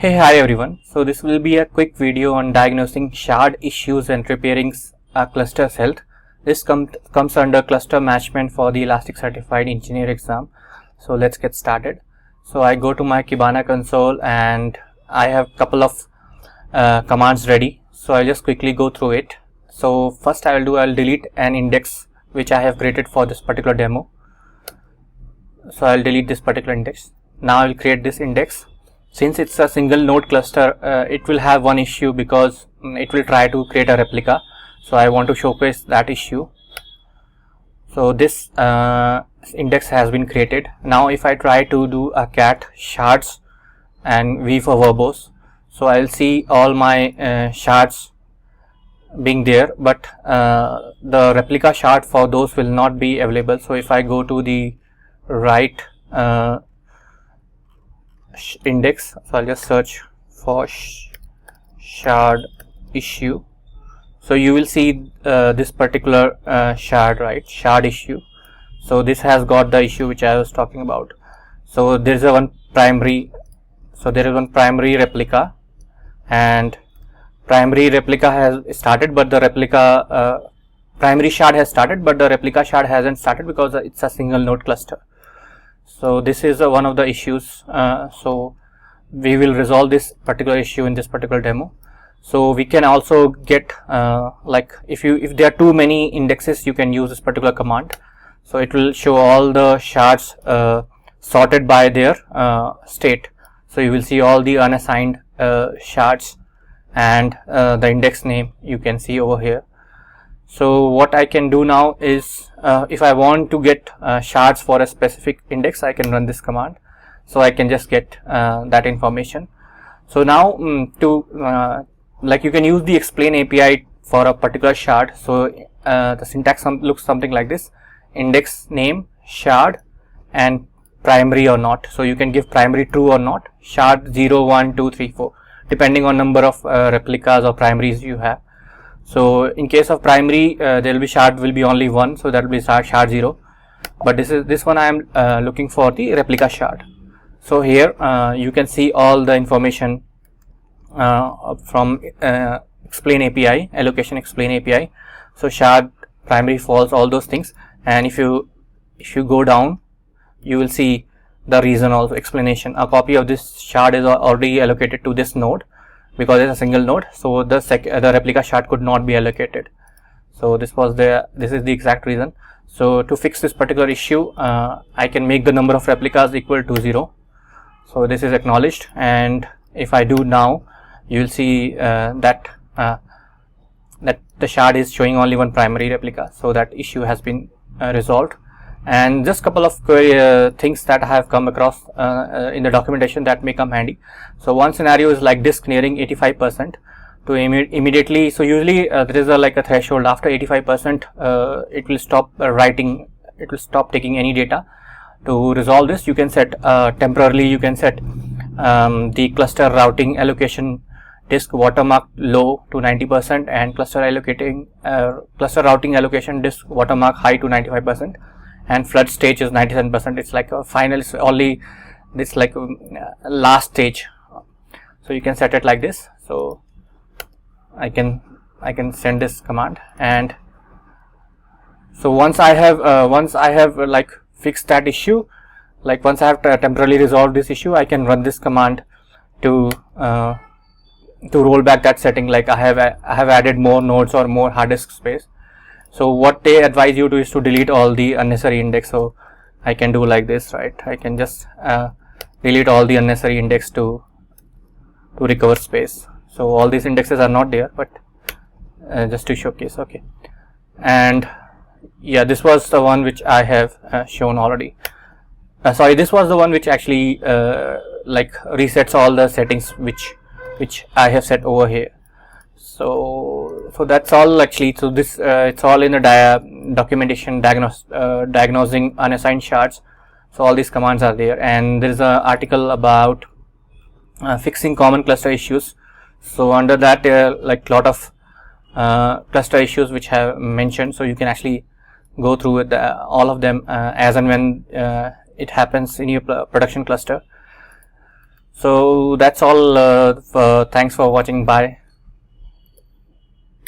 Hi everyone. So this will be a quick video on diagnosing shard issues and repairing a cluster's health. This comes under cluster management for the Elastic Certified Engineer exam. So let's get started. So I go to my Kibana console and I have a couple of commands ready. So I'll just quickly go through it. So first I'll delete an index which I have created for this particular demo. So I'll delete this particular index. Now I'll create this index. Since it's a single node cluster, it will have one issue because it will try to create a replica. So I want to showcase that issue. So this index has been created. Now if I try to do a cat shards and v for verbose, so I'll see all my shards being there, but the replica shard for those will not be available. So if I go to the right index, so I'll just search for shard issue. So you will see this particular shard, right? Shard issue. So this has got the issue which I was talking about. So there is one primary replica, and primary replica has started, but the replica primary shard has started, but the replica shard hasn't started because it's a single node cluster. So this is one of the issues. So we will resolve this particular issue in this particular demo. So we can also get like if there are too many indexes, you can use this particular command. So it will show all the shards sorted by their state. So you will see all the unassigned shards and the index name you can see over here. So what I can do now is if I want to get shards for a specific index, I can run this command. So I can just get that information. So now like you can use the explain API for a particular shard. So the syntax looks something like this: index name, shard, and primary or not. So you can give primary true or not, shard 0, 1, 2, 3, 4, depending on number of replicas or primaries you have. So in case of primary, there will be shard will be only one, so that will be shard 0. But this one I am looking for the replica shard. So here you can see all the information from explain API, allocation explain API. So shard, primary, false, all those things. And if you go down, you will see the reason also, explanation. A copy of this shard is already allocated to this node because it's a single node. So the replica shard could not be allocated. So this is the exact reason. So to fix this particular issue, I can make the number of replicas equal to 0. So this is acknowledged, and if I do now, you will see that the shard is showing only one primary replica. So that issue has been resolved. And just couple of things that I have come across in the documentation that may come handy. So one scenario is like disk nearing 85% to immediately. So usually there is like a threshold after 85%. It will stop writing. It will stop taking any data. To resolve this, you can set temporarily. You can set the cluster routing allocation disk watermark low to 90% and cluster routing allocation disk watermark high to 95%. And flood stage is 97%. It's like a final, it's only this like last stage. So you can set it like this. So I can send this command, and so once I have like fixed that issue, like once I have temporarily resolved this issue, I can run this command to roll back that setting. Like I have added more nodes or more hard disk space. So what they advise you to is to delete all the unnecessary index. So I can do like this, right? I can just delete all the unnecessary index to recover space. So all these indexes are not there, but just to showcase. Okay. And yeah, this was the one which I have shown already. Sorry, this was the one which actually like resets all the settings which I have set over here. So that's all actually. So this it's all in the documentation, diagnosing unassigned shards. So all these commands are there, and there is an article about fixing common cluster issues. So under that there are like lot of cluster issues which have mentioned. So you can actually go through with all of them as and when it happens in your production cluster. So that's all. Thanks for watching. Bye.